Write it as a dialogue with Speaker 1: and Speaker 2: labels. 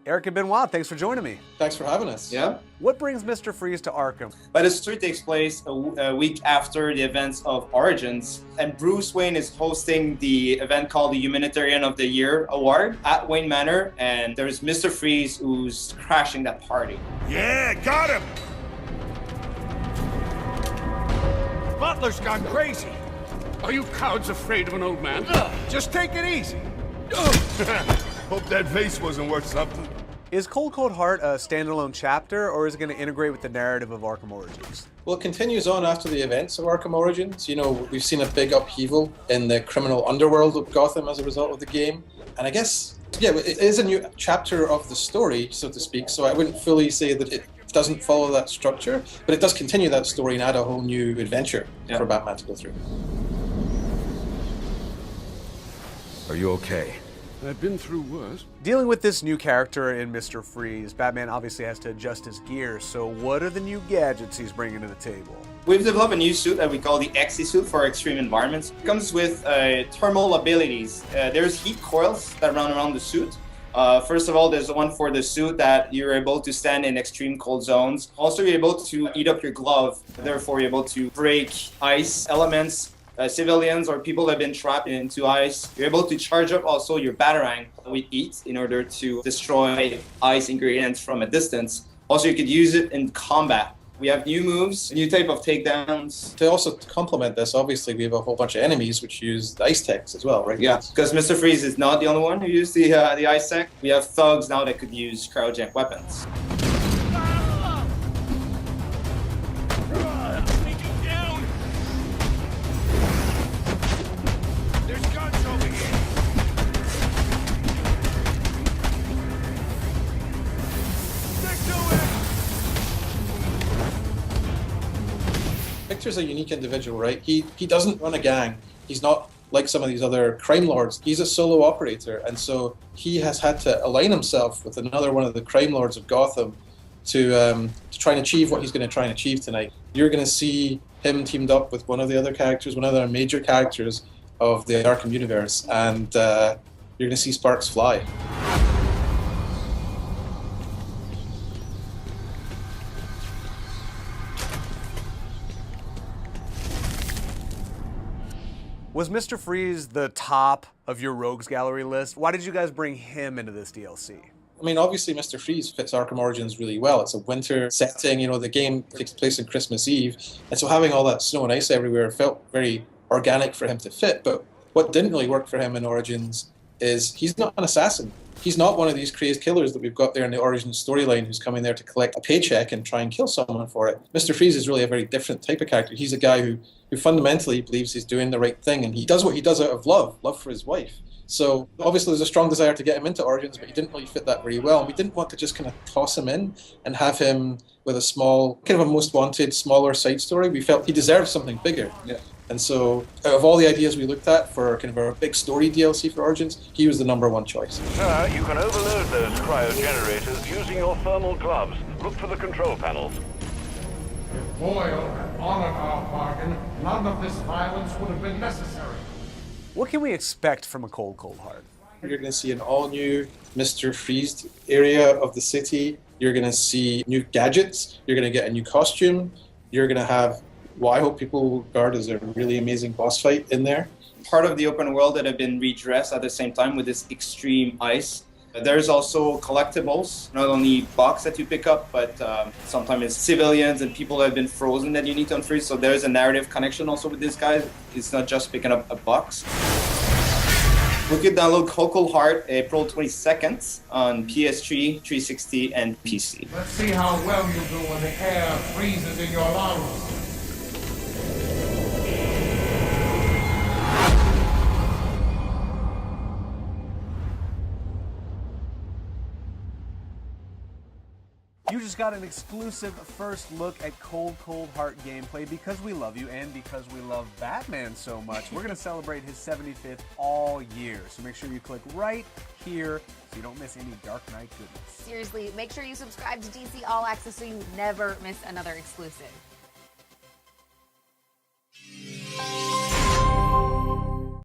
Speaker 1: Eric and Benoit, thanks for joining me.
Speaker 2: Thanks for having us.
Speaker 3: Yeah.
Speaker 1: What brings Mr. Freeze to Arkham?
Speaker 3: But the story takes place a week after the events of Origins, and Bruce Wayne is hosting the event called the Humanitarian of the Year Award at Wayne Manor, and there's Mr. Freeze who's crashing that party.
Speaker 4: Yeah, got him! Butler's gone crazy. Are you cowards afraid of an old man? Just take it easy. Hope that vase wasn't worth something.
Speaker 1: Is Cold Cold Heart a standalone chapter, or is it going to integrate with the narrative of Arkham Origins?
Speaker 2: Well, it continues on after the events of Arkham Origins. You know, we've seen a big upheaval in the criminal underworld of Gotham as a result of the game. And I guess, yeah, it is a new chapter of the story, so to speak, so I wouldn't fully say that it doesn't follow that structure, but it does continue that story and add a whole new adventure for Batman to go through.
Speaker 4: Are you okay? I've been through worse.
Speaker 1: Dealing with this new character in Mr. Freeze, Batman obviously has to adjust his gear, so what are the new gadgets he's bringing to the table?
Speaker 3: We've developed a new suit that we call the XE suit for extreme environments. It comes with thermal abilities. There's heat coils that run around the suit. First of all, there's one for the suit that you're able to stand in extreme cold zones. Also, you're able to heat up your glove. Therefore, you're able to break ice elements. Civilians or people that have been trapped into ice. You're able to charge up also your Batarang with heat in order to destroy ice ingredients from a distance. Also, you could use it in combat. We have new moves, a new type of takedowns.
Speaker 2: To also complement this, obviously, we have a whole bunch of enemies which use the ice techs as well, right?
Speaker 3: Yeah, because Mr. Freeze is not the only one who used the ice tech. We have thugs now that could use cryogenic weapons.
Speaker 2: Victor's a unique individual, right? He doesn't run a gang. He's not like some of these other crime lords. He's a solo operator, and so he has had to align himself with another one of the crime lords of Gotham to try and achieve what he's going to try and achieve tonight. You're going to see him teamed up with one of the other characters, one of the major characters of the Arkham universe, and you're going to see sparks fly.
Speaker 1: Was Mr. Freeze the top of your rogues gallery list? Why did you guys bring him into this DLC?
Speaker 2: I mean, obviously, Mr. Freeze fits Arkham Origins really well. It's a winter setting, you know, the game takes place on Christmas Eve, and so having all that snow and ice everywhere felt very organic for him to fit. But what didn't really work for him in Origins is he's not an assassin. He's not one of these crazed killers that we've got there in the Origins storyline who's coming there to collect a paycheck and try and kill someone for it. Mr. Freeze is really a very different type of character. He's a guy who fundamentally believes he's doing the right thing, and he does what he does out of love for his wife. So obviously there's a strong desire to get him into Origins, but he didn't really fit that very well. And we didn't want to just kind of toss him in and have him with a small, kind of a most wanted, smaller side story. We felt he deserved something bigger. Yeah. And so out of all the ideas we looked at for kind of our big story DLC for Origins, he was the #1 choice.
Speaker 5: You can overload those cryogenerators using your thermal gloves. Look for the control panels.
Speaker 6: If Boyle had honored our bargain, none of this violence would have been necessary.
Speaker 1: What can we expect from a Cold Cold Heart?
Speaker 2: You're going to see an all-new Mr. Freeze area of the city. You're going to see new gadgets. You're going to get a new costume. You're going to have what I hope people will regard as a really amazing boss fight in there.
Speaker 3: Part of the open world that have been redressed at the same time with this extreme ice. There's also collectibles, not only box that you pick up, but sometimes it's civilians and people that have been frozen that you need to unfreeze. So there's a narrative connection also with this guy. It's not just picking up a box. We could download Cold Cold Heart April 22nd on PS3, 360, and PC.
Speaker 6: Let's see how well you do when the air freezes in your lungs.
Speaker 1: You just got an exclusive first look at Cold Cold Heart gameplay. Because we love you and because we love Batman so much, we're going to celebrate his 75th all year. So make sure you click right here so you don't miss any Dark Knight goodness.
Speaker 7: Seriously, make sure you subscribe to DC All Access so you never miss another exclusive.